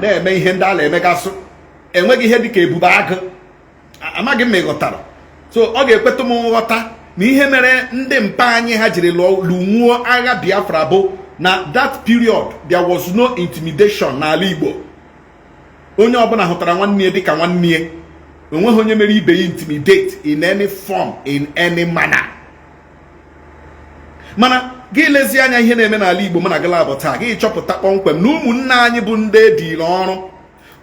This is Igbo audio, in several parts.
na-eme ihe ndị a na-emegasụ enweghị ihe dịka ebube agụ. Amaghị m ma ị ghọtara. So ọ ga-ekweta m nghọta na ihe mere ndị mpa anyị ha jiri lụnwuo agha Biafra bụ na that period there was no intimidation n'ala Igbo. Onye ọbụla hụtara nwanne ya dịka nwanne ya. Onweghị onye mere ibe ya intimidate in any form, in any manner. Mana gị lezi anya ihe na-eme n'ala Igbo mana gala bụ taa gị chọpụta kpọmkwem na ụmụnne anyị bụ ndị ediri ọrụ.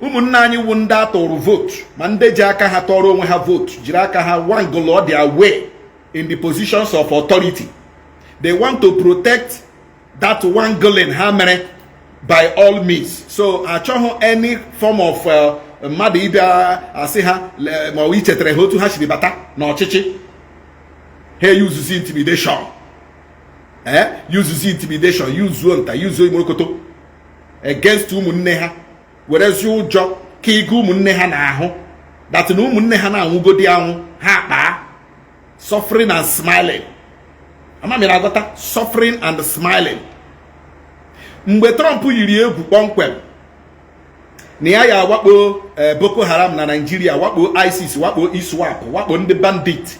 Ụmụnne anyị bụ ndị atọrọ vote, ma ndị ji aka ha tọrọ onwe ha vote, jiri aka ha wangle their way in the positions of authority. They want to protect that wangling ha mere by all means. So achọghị any form of mmadụ ịbịa asị ha ma ọ ichetere ha otu ha siri bata n'ọchịchị. Ha use intimidation. Use intimidation, use nta, use imorokoto against ụmụnne ha. Werezi ụjọ ka ịga ụmụnne ha n'ahụ. That na ụmụnne ha na-anwụgodi anwụ ha akpaa. Suffering and smiling. Ama m na-agọta suffering and smiling. Mgbe Trump yiri egwu kpọmkwem na ya wakpo Boko Haram na Nigeria, wakpo ISIS, wakpo ISWAP, wakpo ndị bandit,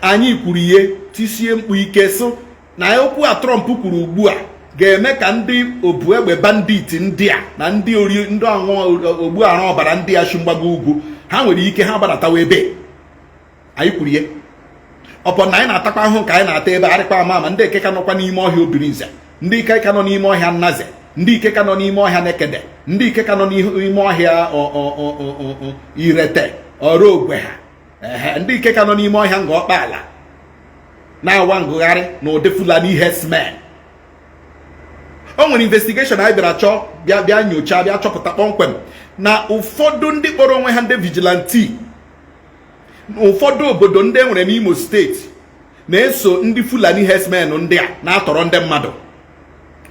anyị kwuru ihe tisie mkpu ike so na okwu a Trump kwuru ugbu a ga-eme ka ndị obu egbe bandit ndị a na ndị anwụ ogbu arụ ọbara ndị a shi mgbago ugwu ha nwere ike ha gbadatawa ebe anyị kwuru ihe. Ọpọ na anyị na-atakwa ahụ ka anyị na-ata ebe arịkwa ama ndị ike ka nọkwa n'ime ọhịa Obirinze, ndị ike ka nọ n'ime ọhịa Nnaze, ndị ike ka nọ n'ime ọhịa Nekede, ndị ike ka nọ n'ime ọhịa Irete ọrụ ogwe ha, ndị ike ka nọ n'ime ọhịa Ngọkpaala na-awa ngụgharị na ụdị Fulani herdsmen. O nwere investigation anyị bịara chọọ bịa nyocha bịa chọpụta kpọmkwem na ụfọdụ ndị kpọrọ onwe ha ndị vigilante, ụfọdụ obodo ndị enwere n'Imo steeti na-eso ndị Fulani herdsmen ndị a na-atọrọ ndị mmadụ.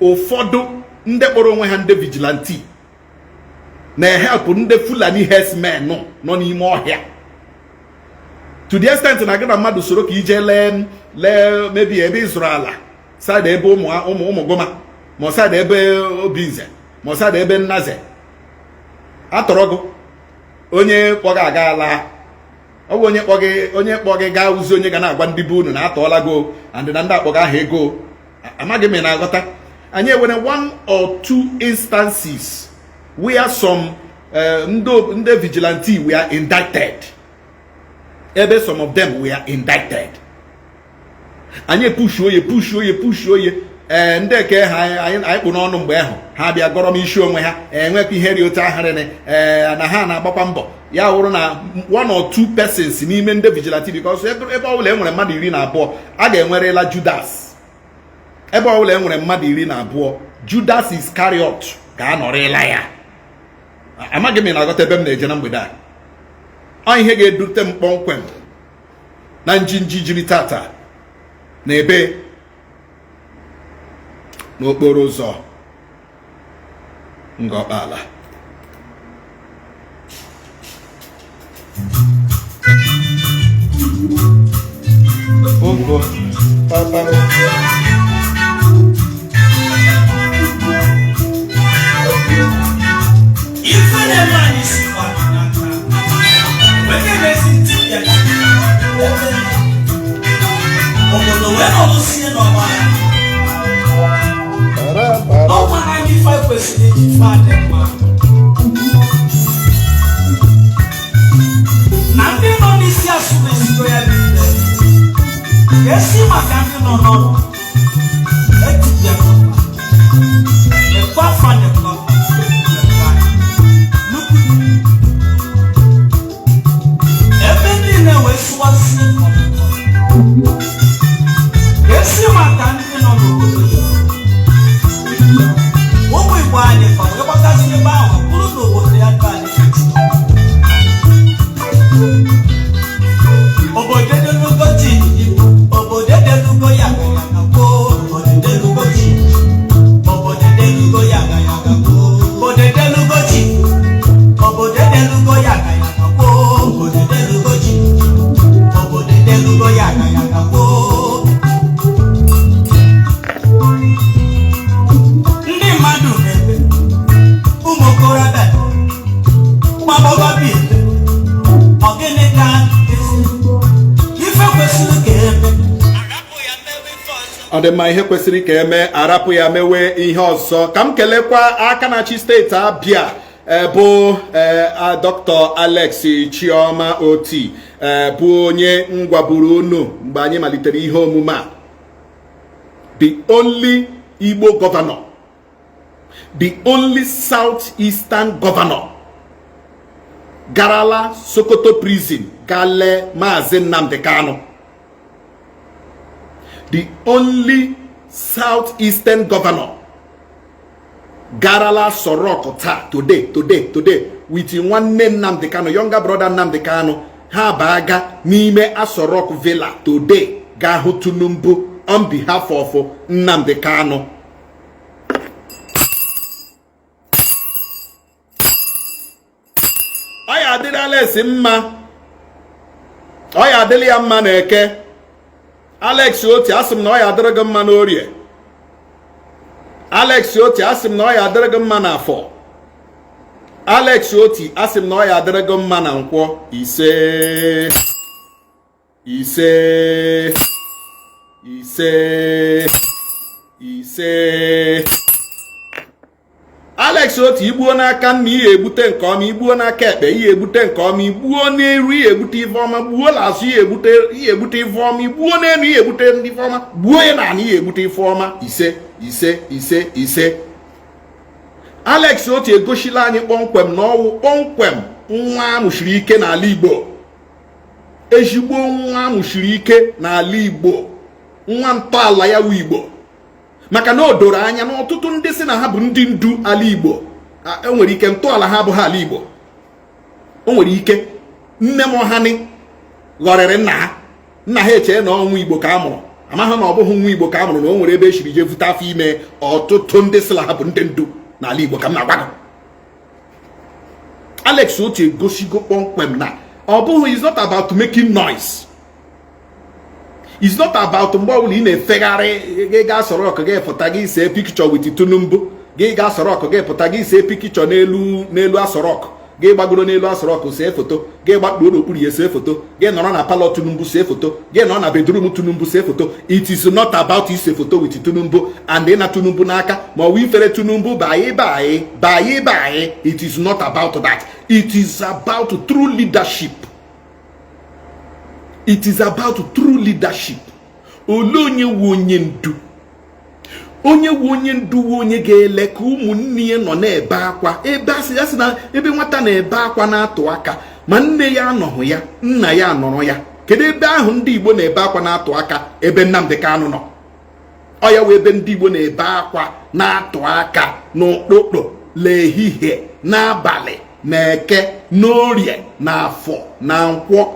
Ụfọdụ ndị kpọrọ onwe ha ndị vigilante na-ehelp ndị Fulani herdsmen nọ n'ime ọhịa, to the extent na gị na mmadụ soro ka ije lee mebi ebe ịzụrụ ala side ebe ụmụ Goma, ma side ebe Obinze, ma side ebe Nnaze, atọrọ gị onye kpọga aga ala. Ọ bụ onye kpọ gị gaa uzi onye ga na-agwa ndị be unu na atọọla go and na ndị akpọga aha ego. Amaghị m na-aghọta. Anyị enwere one or two instances where some ndị vigilante were indicted. Ebe some of them were indicted. Anyị push oye ndị eke ha anyị kpụ n'ọnụ mgbe ahụ ha bịa gọrọ m isi onwe ha enwekwa ihe ri otu ahịrịnị na ha na-agbakwa mbọ ya wụrụ na one or two persons n'ime ndị vigilante, because ebe ọbụla enwere mmadụ 12 a ga-enwerela Judas. Ebe ọbụla enwere mmadụ 12 Judas Iscariot ga-anọrịla ya. Amaghị m na-aghọta ebe m na-eje na mgbede a. Ọ ihe ga-edute m kpọmkwem na njinji jiri tata na ebe n'okporo ụzọ Ngọkpaala. Ogo papa ọ dị mma ihe kwesịrị ka eme arapụ ya mewe ihe ọzọ. Ka m kelekwa aka na-achị steeti Abia bụ Dr. Alex Chioma Otti bụ onye ngwaburu unu mgbe anyị malitere ihe omume a. The only Igbo governor, the only southeastern governor garala Sokoto prison gale Maazị Nnamdi Kanu. The only southeastern governor garala Soroko today with nwanne Nnamdi Kanu, younger brother Nnamdi Kanu, ha baga n'ime Asorok Villa today ga hụ Tinubu on behalf of Nnamdi Kanu. Oya adịrị Alex mma, oya adịrị ya mma n'Eke. Alex Otti asị m na oya adịrị gị mma n'Orie. Alex Otti asị m na oya adịrị gị mma n'Afọ. Alex Otti asị m na oya adịrị gị mma na Nkwọ. Ise Alex Otti igbuo n'aka nna ihe egbute nke ọma, igbuo n'aka ekpe ihe egbute nke ọma, igbuo n'eru ihe egbute ife ọma, gbuo n'azụ ihe egbute ife ọma, igbuo n'elu ihe egbute ndị ife ọma, gbuo ya n'ala ihe egbute ife ọma. Ise Alex Otti egosila anyị kpọmkwem na ọwụ kpọmkwem nwa amụchiri ike n'ala Igbo, ezigbo nwa amụchiri ike n'ala Igbo, nwa ntọala ya wụ Igbo. Maka na o doro anya na ọtụtụ ndị si na ha bụ ndị ndu ala Igbo, enwere ike ntọala ha abụghị ala Igbo. O nwere ike nne m ọhanị ghọrịrị nna ha echee na ọnwụ Igbo ka a mụrụ, amaghị na ọ bụghị nwa Igbo ka a mụrụ, na o nwere ebe eshiri je vụta afọ ime ọtụtụ ndị sila ha bụ ndị ndu n'ala Igbo ka m na-agwa gị. Alex Otti egosigo kpọmkwem na ọ bụghị, it's not about making noise. It's not about mgbe ọbụla ị na-efegharị gị gaa Sorok gị pụta gị see picture with Tinubu, gị gaa Sorok gị pụta gị see picture n'elu Asorok, gị gbagoro n'elu Asorok see foto, gị gbakpuo n'okpuru ya see foto, gị nọrọ na palọ Tinubu see foto, gị nọrọ na bedroom Tinubu see foto. It is not about ise foto with Tinubu and ị na Tinubu n'aka ma ọ wụ ifere Tinubu bayi. It is not about that. It is about true leadership. It is about true leadership. Onye wu onye ndu. Onye wu onye ndu wu onye ga-ele ka ụmụnne ya nọ na-ebe akwa. Ebe asị na ebe nwata na-ebe akwa na-atụ aka, ma nne ya anọghị ya, nna ya anọrọ ya. Kedu ebe ahụ ndị Igbo na-ebe akwa na-atụ aka? Ebe Nnamdi Kanu nọ. Ọ ya wee ebe ndị Igbo na-ebe akwa na-atụ aka n'ụtụtụ, l'ehihie, n'abalị, n'Eke, n'Orie, n'Afọ, na Nkwọ.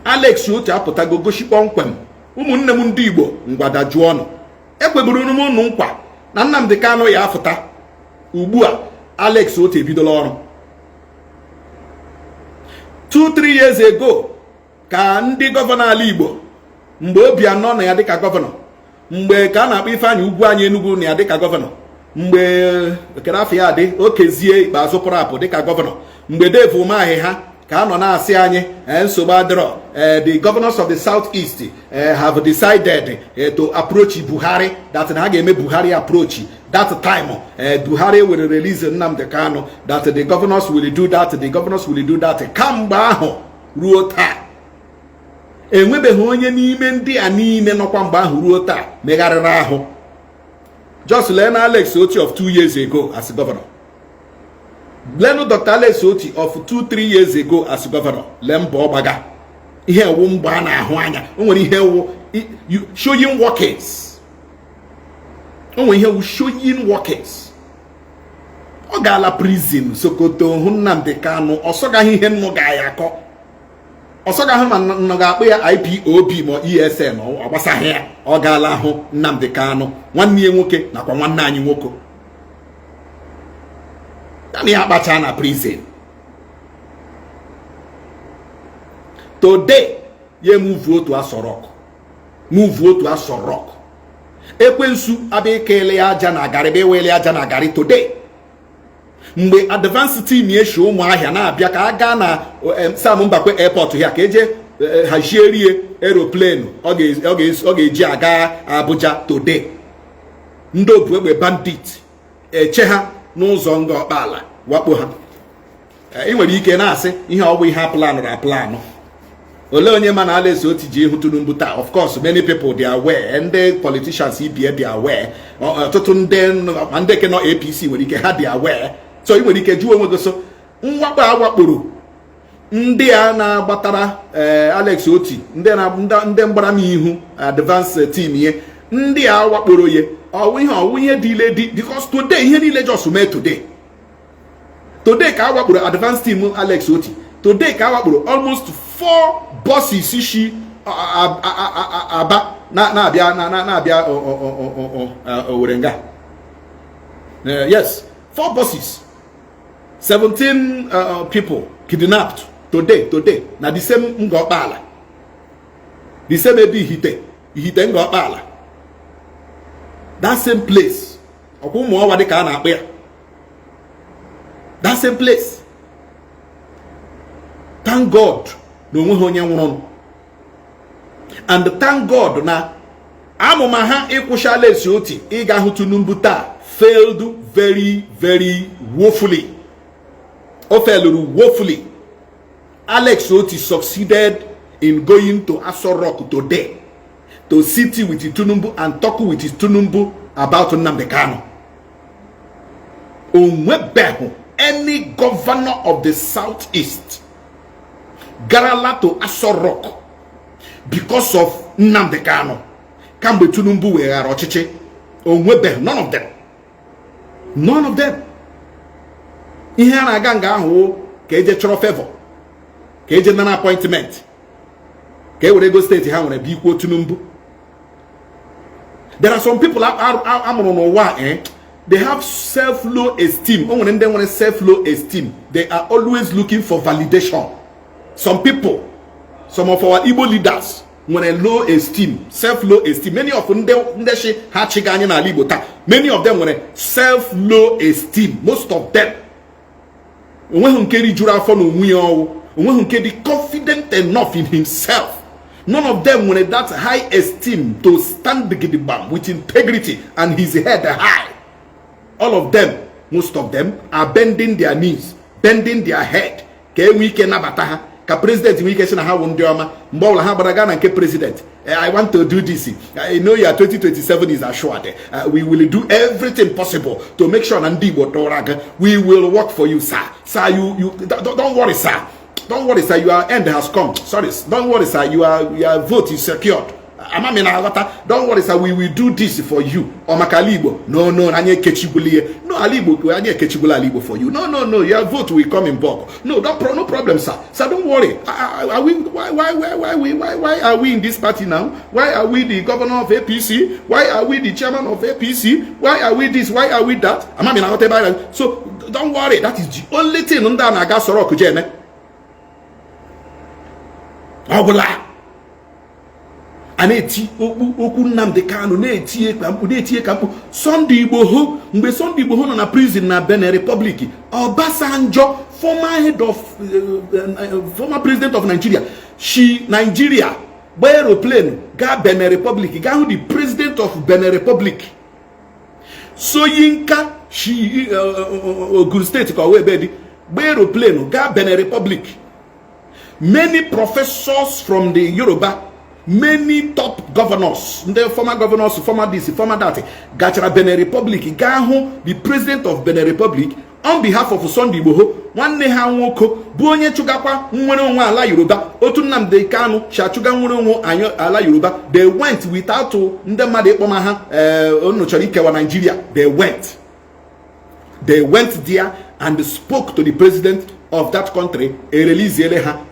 Alex Otti apụtago gosi kpọmkwem ụmụnne m ndị Igbo ngwada jụọ ọnụ. Ekweburu m unu nkwa na Nnamdi Kanu ya afụta. Ugbu a Alex Otti ebidola ọrụ. 2-3 years ago ka ndị gọvanọ ala Igbo, mgbe Obianọ na ya dịka gọvanọ, mgbe ka a na-akpọ Ifeanyị Ugwu anyị Enugu na ya dịka gọvanọ, mgbe ekere afọ ya dị Okezie Ikpeazụ pụrụ apụ dịka gọvanọ, mgbe Dave Umahi ha ka a nọ na-asị anyị nsogbu adịrọ, the governors of the southeast have decided to approach Buhari, that na ha ga-eme Buhari approach. That time Buhari will release Nnamdi Kanu, that the governors will do that, the governors will do that. Kamgbe ahụ ruo taa enwebeghị onye n'ime ndị a niile nọkwa mgbe ahụ ruo taa megharịrị ahụ. Just learn Alex Otti of 2 years ago as governor. Learn Dr. Alex Otti of 2-3 years ago as governor. Lemba ọgbaga. Ihe ewu mgbe a na-ahụ anya. O nwere ihe ewu showing workings. O nwere ihe ewu showing workings. Ọ gaala prison Sokoto hụ Nnamdi Kanu. Ọ sọgaghị ihe nnụ ga-ya akọ. Ọ sọgaghị ma nnụ ga-akpọ ya IPOB ma ESN. Ọ gbasaghị ya. Ọ gaala hụ Nnamdi Kanu. Nwanne ya nwoke nakwa nwanne anyị nwoke. Tani akpacha na prison. Today, ye move to Asorok. Move to Asorok. Ekwensu abe kele aja na gari be wele aja na gari today. Mgbe advanced team ye show ụmụ ahịa na-abịa ka aga na Sam Mbakwe airport ya ka eje hazie aeroplane ọ ga-eji aga Abuja today. Ndị obu egbe bandit eche ha n'ụzọ nga ọkpala wakpo ha. Ị nwere ike na-asị ihe ọ bụ ihe aplanụ. Ole onye ma na Ala Oti ji ihu Tinubu taa? Of course many people they are aware, ndị politicians ibie they are aware, ọtụtụ ndị ke nọ APC nwere ike ha they are aware. So ị nwere ike jụọ onwe gị so mwakpo awakporo ndị a na-agbatara Ala Oti, ndị mgbara m ihu advance team ye, ndị a wakporo ye ọwụ ihe dị ile dị, because today ihe niile just mee today ka awakporo advance team Ala Oti. Today ka awakporo almost 4 buses shi aba na-abịa Owerenga. Yes, 4 buses, 17 people kidnapped today na the same nga ọkpala, the same ebe ihite nga ọkpala, that same place. Ọkwa ụmụ ọwa dị ka a na-akpọ ya, that same place. Thank God na onwe ha onye nwụrụ, and thank God na amụma ha ịkwụsị Ala Oti ịga hụ Tinubu taa failed very very woefully. O failed woefully. Ala Oti succeeded in going to Aso Rock today to sit with Tinubu and talk with Tinubu about Nnamdi Kanu. Onwebehu any governor of the southeast garala to Aso Rock because of Nnamdi Kanu. Kambe Tinubu weghara ọchịchị. Onwebehu, none of them. None of them. Ihe a na-aga nga ahụ ka eje chọrọ favor, ka eje nana appointment, ka ewere ego steeti ha nwere bikwuo Tinubu. There are some people amụrụ n'ụwa they have self-low esteem. O nwere ndị nwere self-low esteem. They are always looking for validation. Some people, some of our Igbo leaders nwere low esteem, self-low esteem. Many of ndị shi ha chiga anyị n'ala Igbo taa, many of them nwere self-low esteem. Most of them onweghị nke rijuru afọ n'onwe ya ọwụ, onweghị nke dị confident enough in himself. None of them wanted that high esteem to stand gidigba with integrity and his head high. All of them, most of them, are bending their knees, bending their head. Ke wike nabata ha, ka president wike sina ha wondioma, mbola ha baragana ke president. I want to do this. I know your 2027 is assured. We will do everything possible to make sure Nandibo Toraga, we will work for you, sir. Sir, you don't worry, sir. Don't worry, sir, your end has come. Sorry, don't worry, sir, your vote is secured. Don't worry, sir, we will do this for you. Or Makalibo. No, anye kechibulie. No, Alibo, anye kechibula Alibo for you. No, your vote will come in bulk. No, no problem, sir. Sir, don't worry. Why are we in this party now? Why are we the governor of APC? Why are we the chairman of APC? Why are we this? Why are we that? So don't worry. That is the only thing under Naga Sorok Jene. Obula. Aneti okwu Nnamdi Kanu na-etie kampu Sunday Igbo ho mgbe Sunday Igbo ho na prison na Benin Republic. Obasanjo, former president of Nigeria, Nigeria by aeroplane ga Benin Republic, ga who the president of Benin Republic. Soyinka Ogun State ka we be by aeroplane ga Benin Republic. Many professors from the Yoruba, many top governors, the former governors, former this, former that, Gachara Benin Republic, Gaho, the president of Benin Republic, on behalf of Sunday Igbo, one neha woko, Bonye Chugapa, Nwere Ala Yoruba, Otu Nnamdi Kanu, Shachuga Nwere Ala Yoruba, they went without Ndemade Omaha, Onochorikewa Nigeria, they went there and spoke to the president of that country, release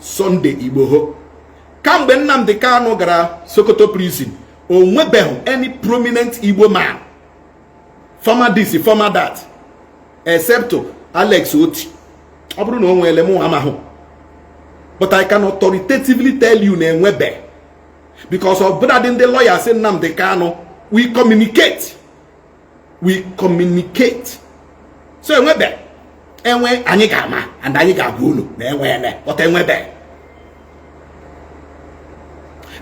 Sunday Igbo. Kambe Nnamdi Kanu gara Sokoto prison, onwebehu any prominent Igbo man, former this, former that, except Ala Oti. Oburu no onwe elemu amahu. But I can authoritatively tell you na enwebe, because of brother the lawyer say Nnamdi Kanu, we communicate. So enwebe, enwe anyị ga-ama and anyị ga-agwa unu na enwe eme, but enwebe.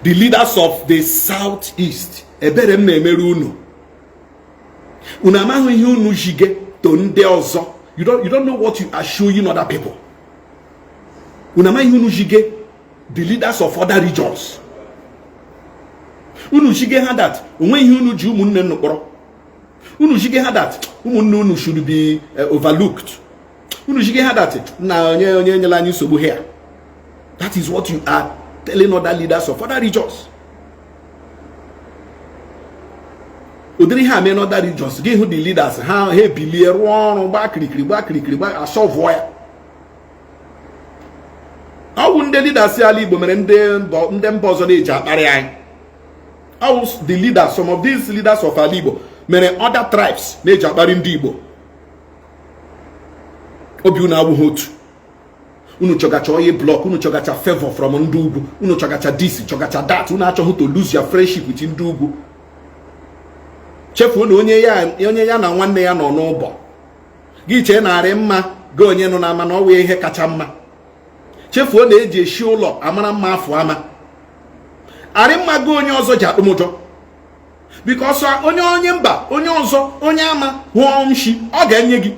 the leaders of the southeast, ebere m na-emere unu. Unu amaghị ihe unu jige to ndị ọzọ. You don't know what you are showing other people. Unu amaghị ihe unu jige the leaders of other regions. Unu jige ha that onwe ihe unu ji ụmụnne unu kpọrọ. Unu jige ha that ụmụnne unu should be overlooked. Unu jige ha that na onye nyela anyị nsogbu here. That is what you are telling other leaders of other regions. Udiri ha men other regions, give who the leaders, ha he bilie rụọ ọrụ gbakirikiri asọvọ ya. Ọwụ ndị leaders Ala Igbo mere ndị mba ọzọ na-eji akparị anyị. Ọwụ the leaders, some of these leaders of Ala Igbo mere other tribes na-eji akparị ndị Igbo. Obi unu abụghị otu. Unu chogacha oye block, unu chogacha favor from ndị ugwu, unu chogacha this, chogacha that, unu achọghị to lose your friendship with ndị ugwu. Chefuo na onye ya na nwanne ya nọ n'ụbọ. Gị chee narị mma ga onye nọ n'ama na ọ wee ihe kacha mma. Chefuo na eji eshi ụlọ amara mma afọ ama. Arị mma ga onye ọzọ ji akpụmụjọ. Because onye mba, onye ọzọ, onye ama hụọ nshi, ọ ga-enye gị.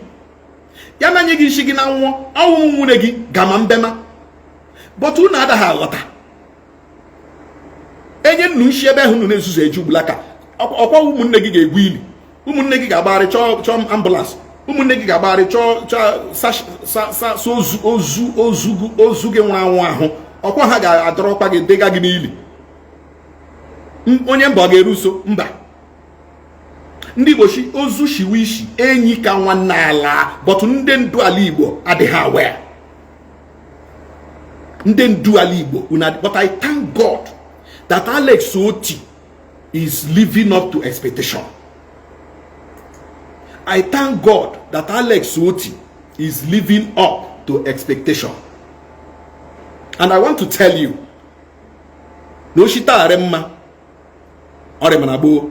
Ya na nye gị nshi gị na nwụọ, ọwụ nwunye gị gama mbema. But unu adaghị aghọta. Enye nnu nshi ebe ahụ unu na-ezuzu eju bulaka. Ọkwa ụmụnne gị ga-egwu ili. Ụmụnne gị ga-agbagharị chọọ ambulance. Ụmụnne gị ga-agbagharị chọọ ozu gị nwụrụ anwụ ahụ. Ọkwa ha ga-adọrọkwa gị dega gị n'ili. Onye mba ọ ga-eruso mba. Ndị Igbo shi ozu shiwe ishi enyi ka nwanne ala, but ndị ndu Ala Igbo adịghị aware. Ndị ndu Ala Igbo, but I thank God that Alex Otti is living up to expectation. I thank God that Alex Otti is living up to expectation. And I want to tell you, no shita aremma, oremanabo,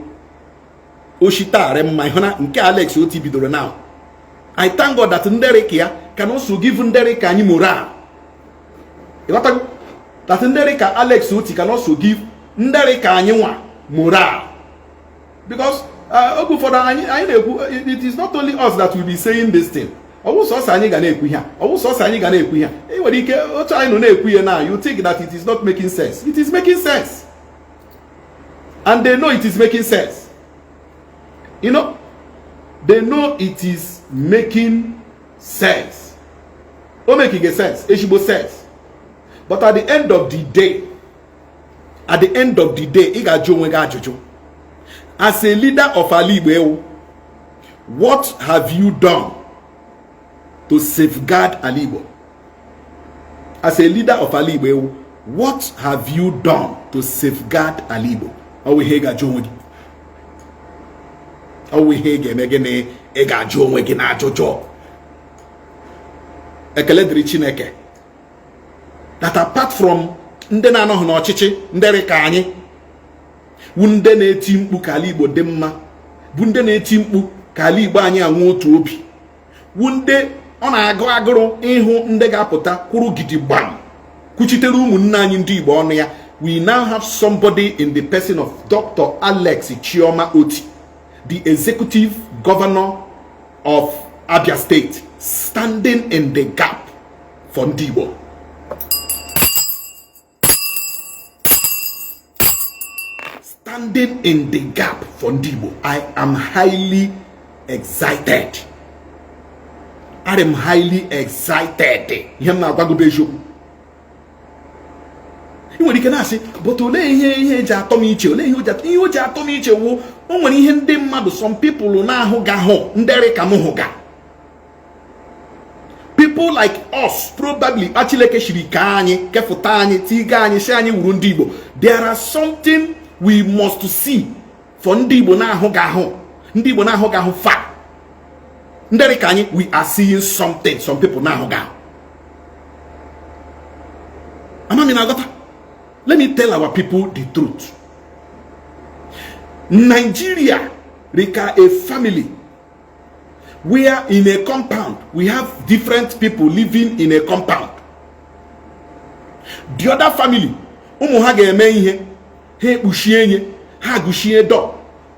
oshita aremma, ihona nke Alex Otti bidoro now. I thank God that Ndereka can also give Ndereka any morale. That Ndereka Alex Otti can also give Ndereka anywa morale. Because it is not only us that will be saying this thing. You think that it is not making sense. It is making sense. And they know it is making sense. You know, they know it is making sense. Or making a sense. Eshibo sense. But at the end of the day, as a leader of Ala Igbo, what have you done to safeguard Ala Igbo? As a leader of Ala Igbo, what have you done to safeguard Ala Igbo? Awe hega jonwe. Awe hege megene ega jonwe gina jojo. Ekele diri Chineke. That apart from ndị na-anọghị n'ọchịchị ndere ka anyị, bụ ndị na-eti mkpu ka Ala Igbo dị mma, bụ ndị na-eti mkpu ka Ala Igbo anyị anwụ otu obi, bụ ndị ọ na-agụ agụrụ ịhụ ndị ga-apụta kwuru gidigbam kwuchitere ụmụnne anyị ndị Igbo ọnụ ya. We now have somebody in the person of Dr. Alex Chioma Otti, the executive governor of Abia State, standing in the gap for ndị Igbo. Standing in the gap for ndị Igbo. I am highly excited. I am highly excited. Ihe m na-agwago bụ eziokwu. I nwere ike na-asị, but ole ihe eji atọ m iche, ole ihe o ji atọ m iche wụ o nwere ihe ndị mmadụ, some people na-ahụ ga hụ ndere ka m hụ ga. People like us probably achileke shiri ka anyị kefụta anyị tiga anyị si anyị wuru ndị Igbo. There are something we must see for ndị Igbo na-ahụ ga ahụ, ndị Igbo na-ahụ ga ahụ fa. Ndere ka anyị, we are seeing something some people na-ahụ ga. Amami na agota. Let me tell our people the truth. Nigeria, Rika, a family where in a compound we have different people living in a compound. The other family, ụmụ ha ga-eme ihe, he kpuchie ha gushie door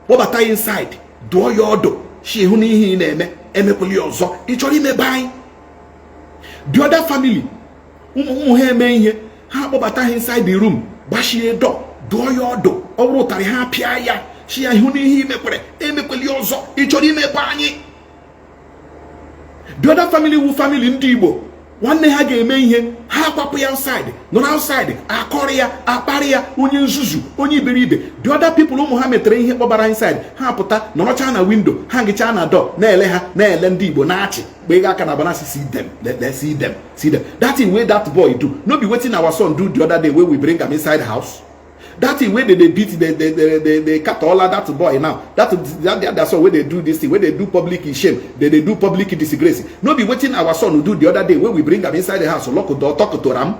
kpọbata inside dụọ ya ọdụ shi hụ n'ihe ị na-eme emekweli ọzọ ị chọrọ imebe anyị. The other family ụmụ ha eme ihe ha kpọbata ha inside the room gbachie door dụọ ya ọdụ ọ bụrụ ụtarị ha pịa ya shi ya hụ n'ihe imekwere emekweli ọzọ ị chọrọ imebe anyị. The other family wu family ndị Igbo nwanne ha ga-eme ihe ha akwapụ ya outside nọ outside akọrọ ya akparị ya onye nzuzu onye iberibe. The other people ụmụ ha metere ihe kpọbara inside ha pụta nọrọcha na window ha ngịcha na door na-ele ha na-ele ndị Igbo na-achị gbega aka na banasi see them see them see them. That thing wey that boy do no be wetin our son do the other day wey we bring am inside house. That thing wey they beat the catola that boy now that son wey they do this thing wey they do public shame they do public disgrace no be wetin our son do the other day wey we bring am inside the house lock door talk to am.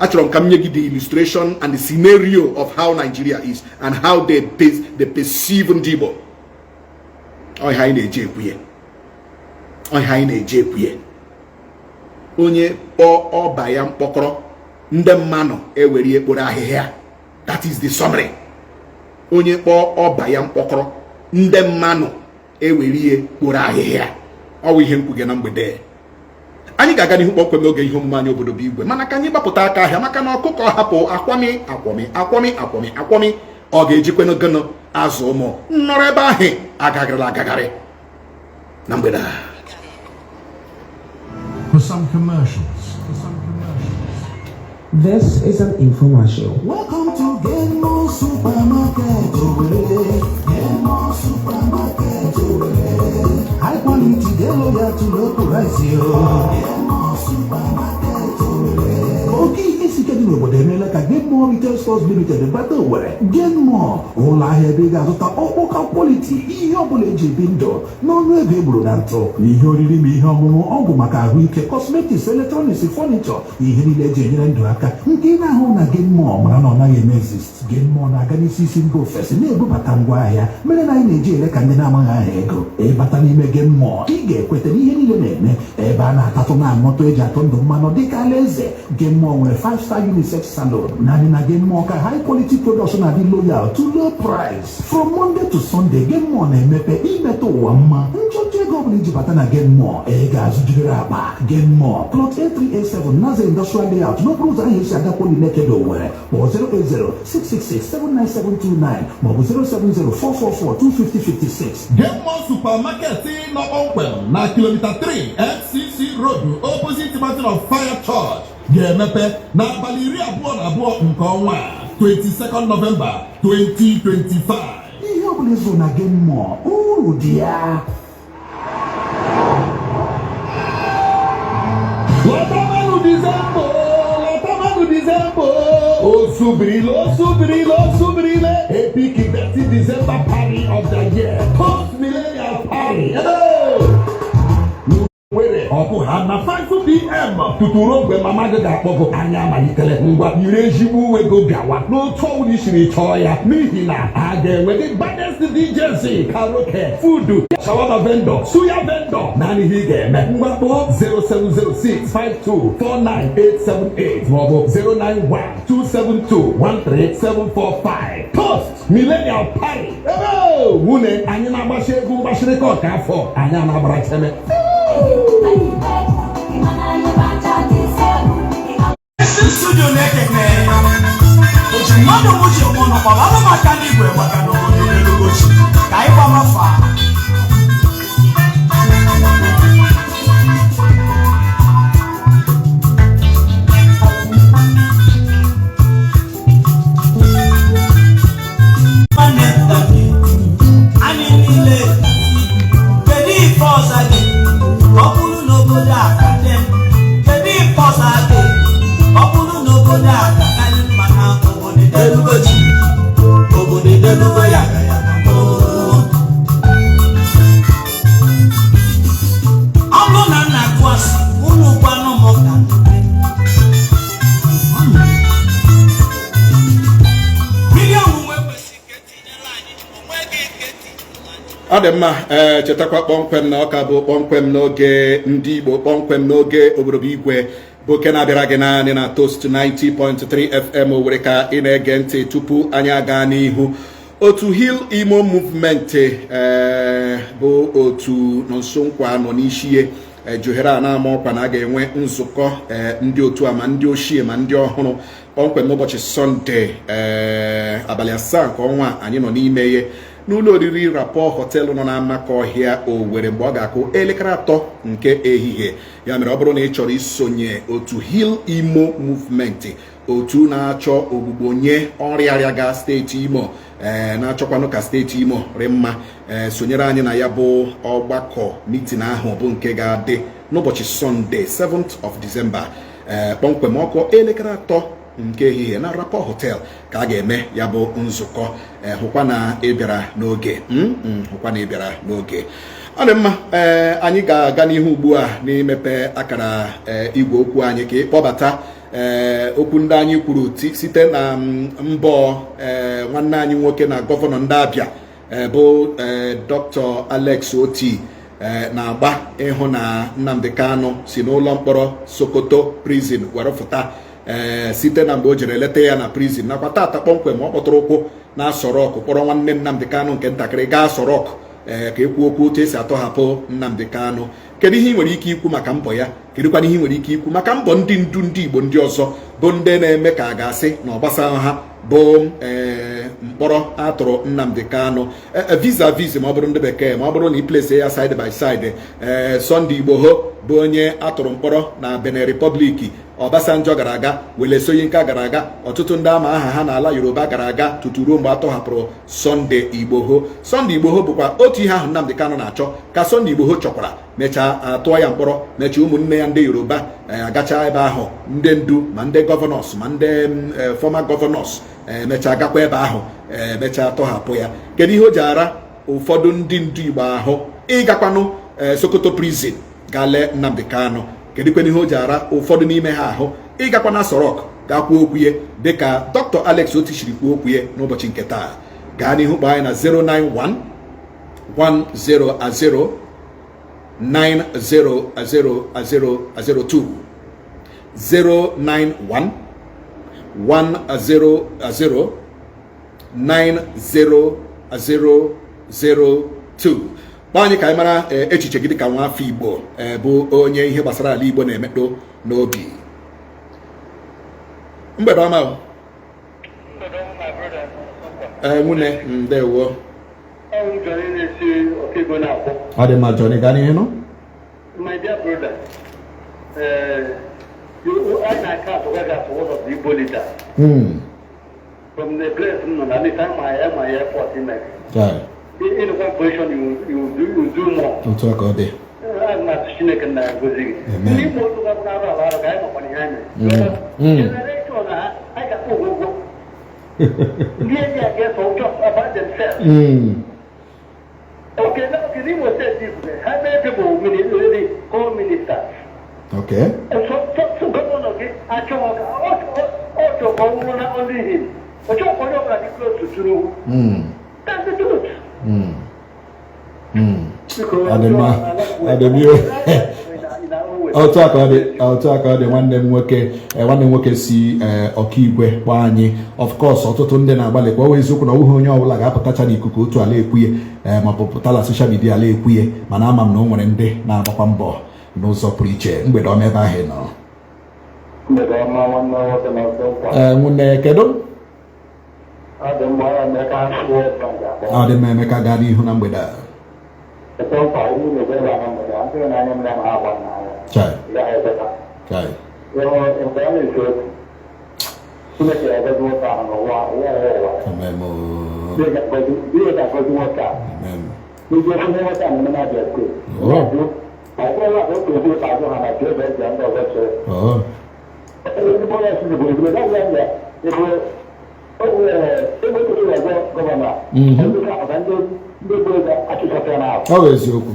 Achọrọ m nye gị the illustration and the scenario of how Nigeria is and how they perceive ndị Igbo. Ọha anyị na-eje ekwuye ọha anyị na-eje ekwuye onye ọba ya mkpọkọrọ ndị mmanụ ewere ekporo ahịhịa. That is the summary. Onye kpọọ ọba ya mkpọkọrọ ndị mmanụ ewere ekporo ahịhịa. Ọ bụ ihe mkpuge na mgbede. Anyị ga-aga n'ihu kpọkwem n'oge ihe omume anyị obodo bụ igwe mana ka anyị gbapụta aka ahịa maka na ọkụkọ hapụ akwọmị ọ ga-ejikwe n'ogono azụ ụmụ nnọrọ ebe ahụ agagharị na mgbede. For some commercials. This is an infomercial. Welcome to Genmo Supermarket. Genmo Supermarket. High quality, they loyal to local price. Genmo Supermarket. Okay, it's getting over there. Like a Genmo Retail Stores Limited. The battle where Genmo all I have big as a quality. Iyoboleji bindo. No available danto. Nihori mi homo ogumaka wike cosmetics, electronics, furniture. Ihiri legend and draka. Nke na hụ na Genmo mara na ọ naghị exist. Genmo na-aga n'isi isi mba ofesi na-ebubata ngwa ahịa mere na anyị na-eji ele ka ndị na-amaghị aha ego ịbata n'ime Genmo ị ga-ekweta n'ihe niile na-eme ebe a na-atatụ na moto eji atụ ndụ mmanụ dịka alaeze. Genmo nwere 5-star unisex salon naanị na Genmo ka high quality products na-adị loyal to low price. From Monday to Sunday Genmo na-emepe imeta ụwa mma. Nchọcha ego ọbụla iji bata na Genmo ị ga-azụjiri akpa. Genmo plot A387 Naze Industrial Layout n'okporo ụzọ ahụ esi aga Polynekedo Owerri or 080-666-79729 maọbụ 070-444-25056. Genmo Supermarket nọ kpọmkwem na kilomita 3 FCC Road opposite Mountain of Fire Church ga-emepe n'abalị 22 nke ọnwa 22nd November 2025. Ihe ọbụla ịzụ na Genmo uru dị ya. Osubrile, epic 30 December party of the year, post-millennial party. Ọkụ ha na 5 p.m. tuturu mgbe mama gị ga-akpọgo anya amalitele ngwa ire ezigbo uwe go bịawa n'otu ọwụrụ isiri chọọ ya n'ihi na a ga-enwe the baddest DJs, karaoke, food, shawarma vendor, suya vendor naanị ihe ị ga-eme ngwa kpọọ 07065249878 maọbụ 09127213745. Post millennial party nwunye anyị na-agbashi egwu mgbashirika ọka afọ anyị na-agbara cheme. Studio na-ekene oji mmadụ nwuchi onwe n'ọkpọrọ ọrụ maka n'igwe maka n'obodo n'elugochi ka anyị gbamafa. Anyị niile kedu ife ọza gị ọ bụrụ n'obodo a ka dị kedu ife ọza gị ọ bụrụ n'obodo a ka anyị maka obodo delugochi obodo delugo ya ọ bụrụ na nna tụasị ụlọ ụgbanụ m ka ọ dị mma chetakwa kpọmkwem na ọka bụ kpọmkwem n'oge ndị Igbo kpọmkwem n'oge obodo igwe oke na-abịara gị naanị na Toast 90.3 FM were ka ị na-ege ntị tupu anyị aga n'ihu. Otu Hill Imo Movement bụ otu nọ nso nkwa nọ n'ishie juhere a na-ama ọkwa na a ga-enwe nzukọ ndị otu a ma ndị ochie ma ndị ọhụrụ kpọmkwem n'ụbọchị Sọnde abalị 7 nke ọnwa anyị nọ n'ime ihe n'ụlọ oriri Rapport họteelụ nọ n'Amakọhịa Owerri mgbe ọ ga-akụ elekere 3 nke ehihie. Ya mere ọ bụrụ na ị chọrọ isonye otu Hill Imo Movement, otu na-achọ ogbugbo nye ọrịa ga steeti Imo, na-achọkwanụ ka steeti Imo rị mma, sonyere anyị na ya bụ ọgbakọ mitin ahụ bụ nke ga-adị n'ụbọchị Sọnde 7th of December kpọmkwem ọkụ elekere 3 nke ehihie na Rapport Hotel ka a ga-eme ya bụ nzukọ. Hụkwa na ịbịara n'oge, hụkwa na ịbịara n'oge. Ọ dị mma, anyị ga-aga n'ihu ugbu a n'imepe akara igwe okwu anyị ka ịkpọbata okwu ndị anyị kwuru site na mbọ nwanne anyị nwoke na gọvanọ ndị Abịa bụ Dr. Alex Otti na-agba ịhụ na Nnamdi Kanu si n'ụlọ mkpọrọ Sokoto prison were fụta site na mgbe o jere leta ya na prison nakwa tata kpọmkwem ọ kpọtụrụ ụkwụ na Asọ Rock kpọrọ nwanne Nnamdi Kanu nke ntakịrị gaa Asọ Rock ka ekwu okwu otu esi atọhapụ Nnamdi Kanu. Kedu ihe ị nwere ike ikwu maka mbọ ya? Kedụkwana ihe ị nwere ike ikwu maka mbọ ndị ndu ndị Igbo ndị ọzọ bụ ndị na-eme ka a ga-asị na ọ gbasara ha bụ mkpọrọ atụrụ Nnamdi Kanu vis-a-vis ma ọ bụrụ ndị bekee, ma ọ bụrụ na ị place ya side by side, Sunday Igboho bụ onye atụrụ mkpọrọ na Benin Republic, Obasanjo gara aga, Wele Soyinka gara aga, ọtụtụ ndị ama aha ha n'ala Yoruba gara aga tutu ruo mgbe atọhapụrụ Sunday Igboho. Sunday Igboho bụkwa otu ihe ahụ Nnamdi Kanu na-achọ ka Sunday Igboho chọkwara, mechaa atụọ ya mkpọrọ, mechaa ụmụnne ya ndị Yoruba agacha ebe ahụ, ndị ndu ma ndị gọvanọs ma ndị former gọvanọs mechaa gakwa ebe ahụ, mechaa tọhapụ ya. Kedu ihe o ji ara ụfọdụ ndị ndu Igbo ahụ ịgakwanụ Sokoto prison ga lee Nnamdi Kanu? Kedụkwana ihe o ji ara ụfọdụ n'ime ha ahụ ịgakwa na Asọ Rock ga kwuo okwu ya dịka Dr. Alex Otti siri kwuo okwu ya n'ụbọchị nke taa? Gaa n'ihu kpọọ anyị na 091 1000 900002 091 100 900002. Kpọọ anyị ka anyị mara echiche gị dịka nwa afọ Igbo bụ onye ihe gbasara ala Igbo na-emetụ n'obi. Mgbede ọma. Nwunye ndewo. Ọ dị mma, Johnny, gaa n'ihu. My dear brother, I can't forget that one of the Igbo leaders. From the place, at the time I am my airport in Mexico. In one position, you do more. Don't talk all day. I'm not Chineke and I'm going to have a lot of guys on behind me. I got to go. Maybe I guess I'll talk about themselves. Okay, now can you say this? How many people really call ministers? Okay. And so governor, I talk only him. But you're close to true. That's the truth. Otu aka ọ dị nwanne m nwoke si Ọkaigwe kpọọ anyị. Of course ọtụtụ ndị na-agbalị kwa eziokwu na ọbụghị onye ọbụla ga-apụtacha n'ikuku otu ala ekwuye ma ọ bụ pụtala soshal midia ala ekwuye, mana ama m na o nwere ndị na-agbakwa mbọ n'ụzọ pụrụ iche. Mgbede ọma ebe ahụ nọ. Nwunye kedu? Ọ dị mma, Emeka gaa n'ihu na mgbede a. Chai. Ọ bụ eziokwu.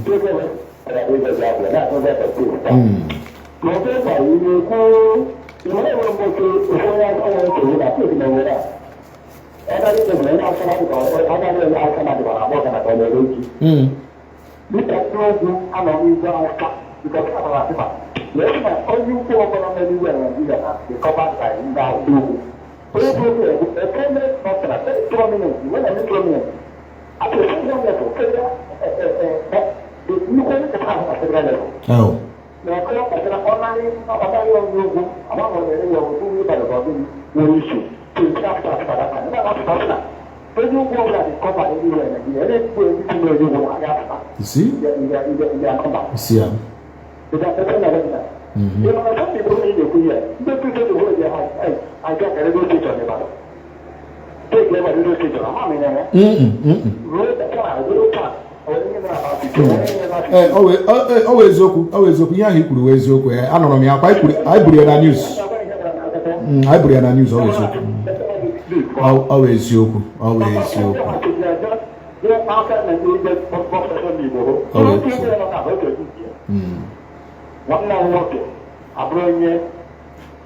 Yes, my only problem anywhere in Nigeria is covered by that blue. Only problem is a permanent not a very prominent. When I mean prominent, at the same level, you can have a federal level. Oh. Now, I am online on Google. I'm not going to do it by the body. No issue. To track that. That's possible. When you go that is covered anywhere in Nigeria, You see? You see, some people in the year, they put the word I got a radio station about it. Take them a radio station. I'm in road the car, little car. Always open. Yeah, he could always open. I don't know. I put it on news. I put it on news. Always open. Always open. Always open. One now working. I bring you.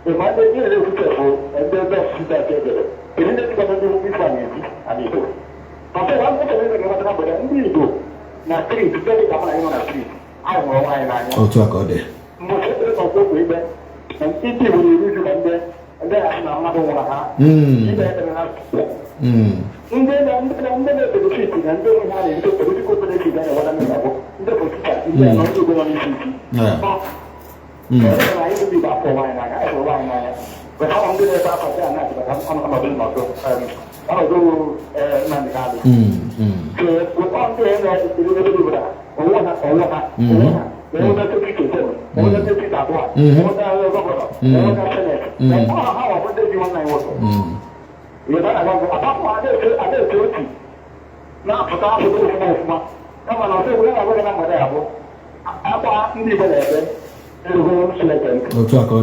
The Monday is careful and the best is that together. It is not going to do this one, and you do. But I'm not going to go to the now, three to tell you I'm on a street. I don't know why I'm Oh, to accord there. most of the way back. And if you will use you and then I'm not going to have. And then I'm going to the street and then we have a political position and what I'm about. The position is not to go on the street. I will be back for wine. I will wine. But how I'm going to talk about that, I'm not doing my job. I'll do Mandikali. So, we're on the end of the delivery. Otu aka ọ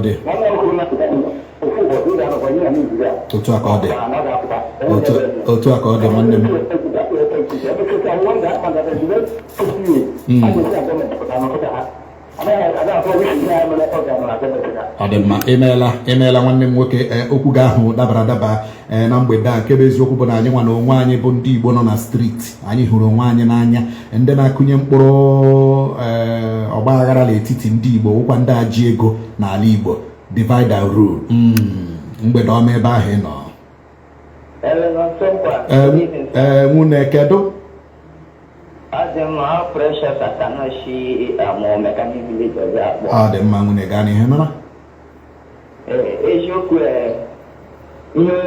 dị nwanne m. Ọ dị mma, emeela nwanne m nwoke. Okwu gị ahụ dabara adaba na mgbede a. Nke bụ eziokwu bụ na anyị nwa na onwe anyị bụ ndị Igbo nọ na streeti. Anyị hụrụ onwe anyị n'anya, ndị na-akụnye mkpụrụ ọgba aghara n'etiti ndị Igbo wụkwa ndị aji ego n'ala Igbo. Divide and rule. Mgbede ọma ebe ahụ ị nọ. Nwunye kedu? Ọ dị mma nwunye gaa n'ihe nara. Eziokwu ihe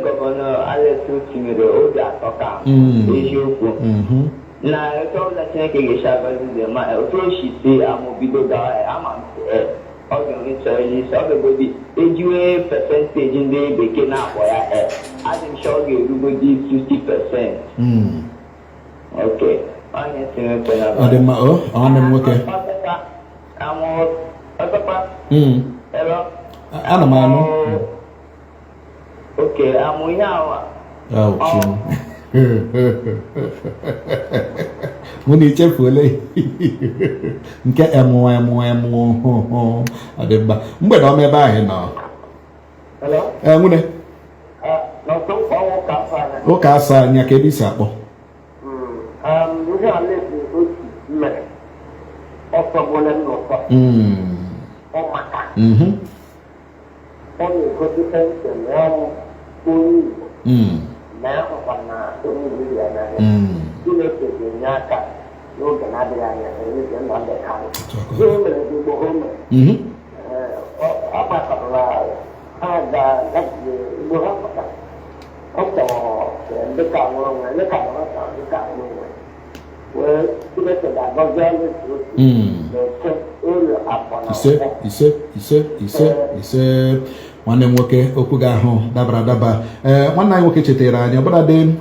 gọvanọ Alex tinyere obi atọ ka eziokwu na etu ọbụla Chineke ga-esi agọzi ma otu o si si amụbido gawa ama ọ ga-enwe isi ọ ga-egodi ejiwe percentage ndị bekee na-akpọ ya adị m sure ọ ga-erugodi 60%. Okay. Ọ dị mma nwanne m nwoke. Ana m anụ. Okay, amụ ihe awa. Mụ na ichefuola nke emụ. Ọ dị mma. Mgbede ọma ebe ahụ nọ. Nwunye. Ụka asa anya ka ebe isi akpọ. Ihe a na-eji otu mere ọsọgbole nnọkọ ọmaka ọ na-egosi pension n'ọnwụ onye Igbo na ahụkwa na onye Igbo ya n'anya Chineke ga-enye aka n'oge na-adịghị anya enyeje nna ndị karị ihe mere dị Igbo home ọ gbasara ha ga-agaghị Igbo ha pụta ọ chọrọ ndị ka nwụrụ nwe ndị ka nwụrụ ka ndị ka nwụrụ nwe ise nwanne m nwoke okwu gị ahụ dabara adaba. Nwanne anyị nwoke chetara anyị ọbụladị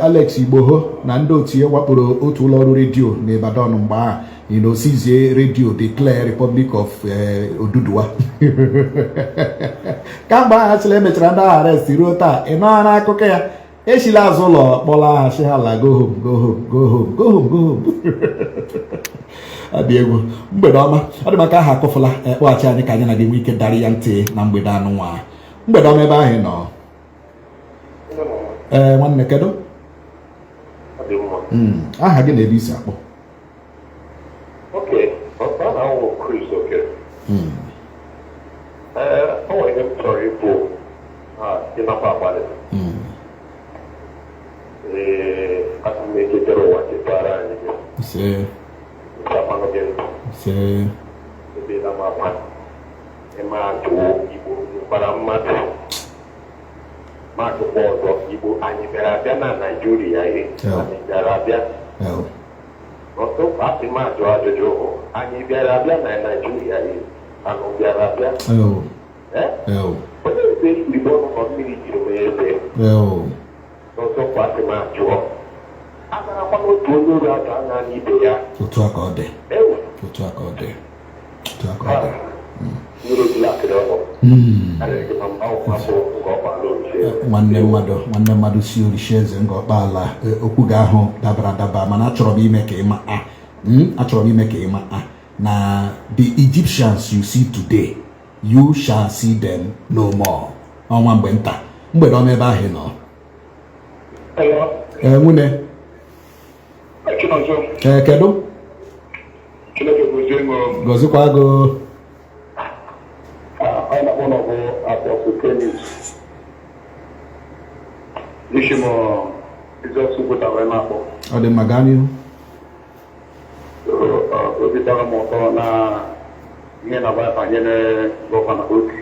Alex Igbo na ndị otu ya wakporo otu ụlọ ọrụ redio na Ibadan mgbe a osizie redio Declare Republic of Oduduwa kamgbe aha sịla emechara ndị agha arest ruo taa ị nọọ n'akụkọ ya eshila azụ ụlọ kpọrọ aha si hala go home. Adị egwu. Mgbede ọma. Ọ dị maka aha akọfụla kpọghachi anyị ka anyị na gị nwee ike darị ya ntị na mgbede anụ nwa. Mgbede ọma ebe ahụ nọ. Nwanne kedu? Aha gị na ebe isi akpọ. O nwere m chọrọ ịbụ ịnakwa abalị. Aka m echetere ụwa chetara anyị gị. Nsamanụ gị ndụ. Ebe na mapa. Ịma atụwo Igbo gbara mmadụ. Ma atụkwa ọzọ Igbo anyị bịara abịa na Naịjirịa ihe. Anyị bịara abịa. Ọtụ asị m ajụ ajụjụ anyị bịara abịa na Naịjirịa ihe. Anụ bịara abịa. Onye ebe Igbo nọ mmiri jiri m ebe. Ọzọ kwa asị m ajụọ. Agarakwa n'otu onye uru atọ anya n'ibe ya. Otu aka ọ dị. Otu aka ọ dị. Otu aka ọ dị. Nwanne mmadụ si Orishie eze nga ọkpala okwu gị ahụ dabara adaba, mana achọrọ m ime ka ị maa na the Egyptians you see today you shall see them no more. Ọnwa mgbe nta mgbede ọma ebe ahụ nọ. Nwunye kedu gọzikwa gị. I don't want to go Apostle Tennis. Nishimo is also good at Renapo. Or the Magani? Obitara Moto na Yena Vayane Governor Oki.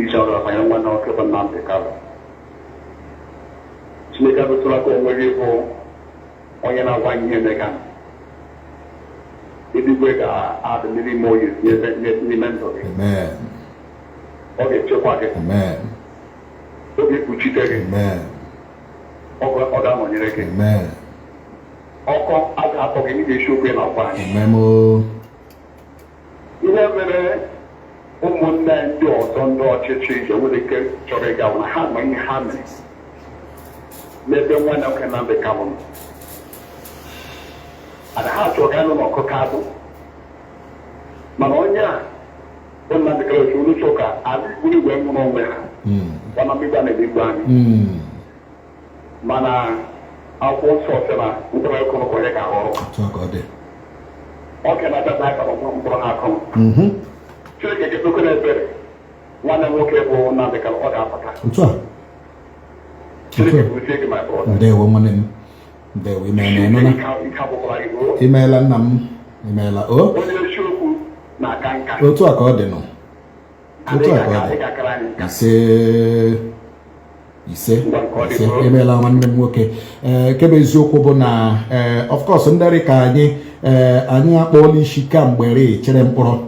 Isha Fayama no Kepan Nante Kala. Snake of the Tulako Wego Oyana Wine Yemegan. It is where are the living more years, mentoring. Amen. Okay, Chopake. Amen. Okay, Puchitake. Amen. Other money. Amen. Oko, I have to give you sugar and wine. Memo. You never Umunda and Joe, don't do a church, with the Chorega on Hammy Hammies. Let them one of can become. Ada ha chọrọ ka nọ kọkado mana onye a bụ na dịkara otu olu chọka ala Igbo igwe nwụrụ onwe ha wana mmigba na edigbo anyị mana akwụkwọ nsọ sị na mkpụrụ ekụrụ ka onye ga-ahọrọ ọ ka na-adaba aka mkpụrụ ha akụrụ Chineke ga-ekpekwe na ebere nwanne nwoke bụ na dịkara ọ ga-apụta Chineke bụ isi gị ma brọda ndewo nwanne m. Ndewo imeela nọ na imeela nna m imeela o otu a ka ọ dị nọ otu a ka ọ dị ise imeela nwanne m nwoke. Kebe eziokwu bụ na of course ndịrị ka anyị akpọọla isi kamgbe chere mkpụrụ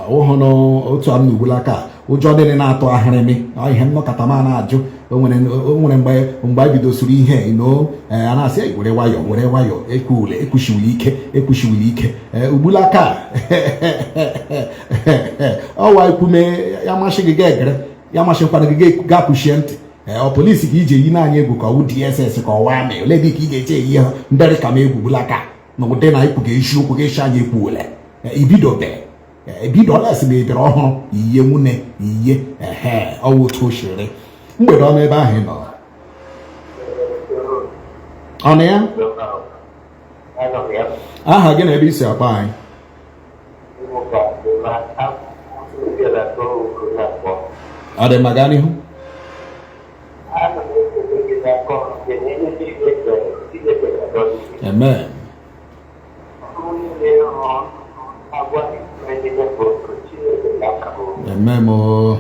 ọhụrụ n'otu a m n'ugbula aka ụjọ dị na-atụ ahịrịmị ihe nnọkọta ma na-ajụ o nwere mgbe anyị bidosiri ihe a na-asị were nwayọ ekwuchiwili ike ugbula aka ọwa ekwume ya masị gị ga egere ya masịkwana gị ga kwuchie ntị ọ polisi ka ije yi na-anya egwu ka ọwụ DSS ka ọwa amị ole dị ka ị ga-eche eyi ha ndịrị ka ma egwugbula aka na ụdị na ikwu ga-eji okwu ga-echi anya ekwuole ebidola esi na ebere ọhụrụ iye nwune iye ọwụ otu oshiri mgbede ọma ebe ahụ nọ ọnụ ya aha gị na ebe isi akpa anyị ọ dị mma gaa n'ihu. Amen. Amen.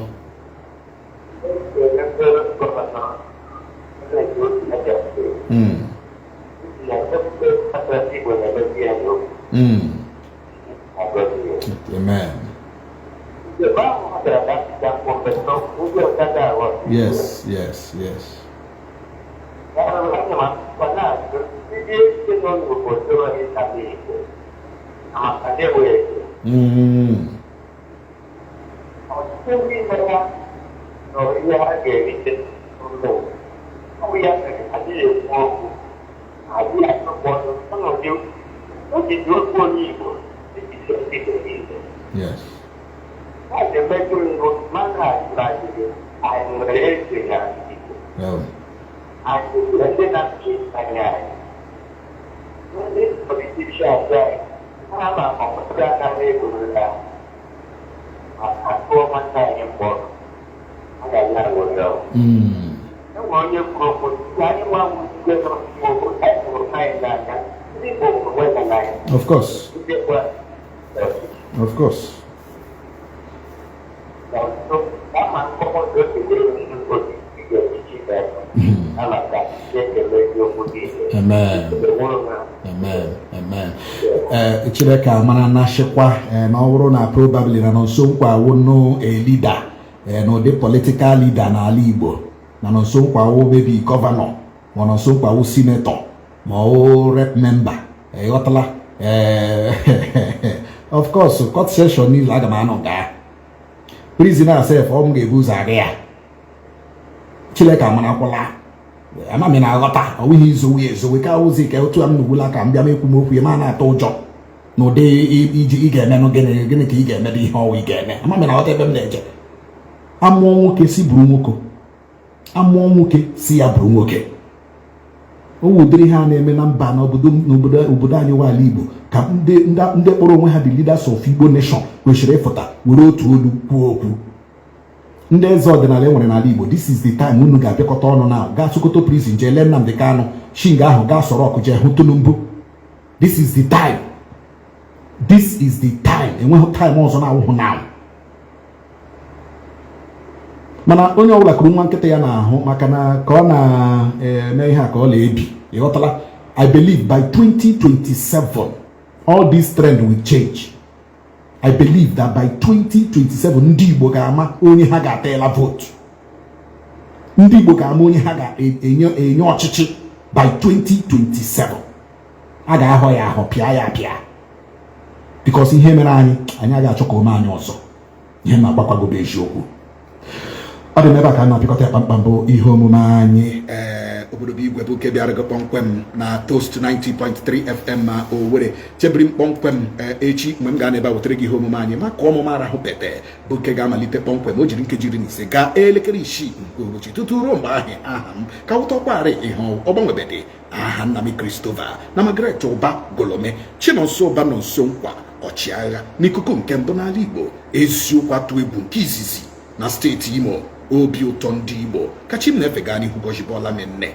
Amen. Yes. Yes. akụọ nwata anyị mkpọrọ a ga-ala obodo enwe onye kwuru okwu ka anyị nwanwụ ike n'ọkụ anyị hụrụ anyị n'anya ndị Igbo hụrụ nweta n'anya of course ama nkọkọ dị oke dịrị ndị otu ige echichi alaka ekele eziokwu dị Chineke amara na chịkwa na ọ bụrụ na probably na nso nkwa wụ leader n'ụdị political leader n'ala Igbo na nso nkwa wụ maybe governor ma nso nkwa wụ senator ma ọ rep member ịghọtala of course court session niile aga m anọ gaa prisoner sef ọ m ga-ebu ụzọ aga ya Chineke amarakwala amami na-aghọta ọ bụghị izowe ka ozi ka otu a m nugwula ka m bịa mekwu m okwu ya ma na-atọ ụjọ n'ụdị ị ga-emenụ gịnị ka ị ga-eme ihe ọwụ ị ga-eme amami na-aghọta ebe m na-eje amụọ nwoke si bụrụ nwoke amụọ nwoke si ya bụrụ nwoke o wudiri ha na-eme na mba n'obodo anyị Ala Igbo ka ndị kpọrọ onwe ha the leaders of Igbo nation kwesịrị ịfụta were otu olu kwuo okwu. Ndị eze ọdịnala enwere n'ala Igbo, this is the time unu ga-abịakọta ọnụ na gaa Sokoto prison jee lee Nnamdi Kanu shinga ahụ gaa sọrọ ọkụ jee hụ Tinubu. This is the time, this is the time. Enweghị time ọzọ na-awụhụ na mana onye ọbụla kụrụ nwa nkịta ya n'ahụ maka na ka ọ na-eme ihe a ka ọ na-ebi ịghọtala. I believe by 2027 all this trend will change. I believe that by 2027 ndị Igbo ga-ama onye ha ga-atela vote. Ndị Igbo ga-ama onye ha ga-enye ọchịchị by 2027. A ga-ahọ ya ahọ, pịa ya apịa. Because ihe mere anyị ga-achọ ka ome anyị ọzọ. Ihe na-agbakwagobe eziokwu. Ọ dị n'ebe a ka a na-apịkọta ya kpamkpam bụ ihe omume anyị obodo bụ igwe bụ nke bịara gị kpọmkwem na Toast 90.3 FM ma Owerri. Chebiri m kpọmkwem echi mgbe m ga na-ebe a wetara gị ihe omume anyị maka ọmụma arahụ pete bụ nke ga-amalite kpọmkwem o jiri nkeji 15 gaa elekere 6 nke ụbọchị tutu ruo mgbe ahụ aha m ka ụtọkwarị ihe ọgbanwebede aha nna m Christopher na Margaret Ụba Golome Chinonso Ụba nọ nso nkwa ọchịagha n'ikuku nke mbụ n'ala Igbo eziokwu atụ egwu nke izizi na steeti Imo. Obi ụtọ ndị Igbo ka chi m na-efe gaa n'ihu gọzibola m nne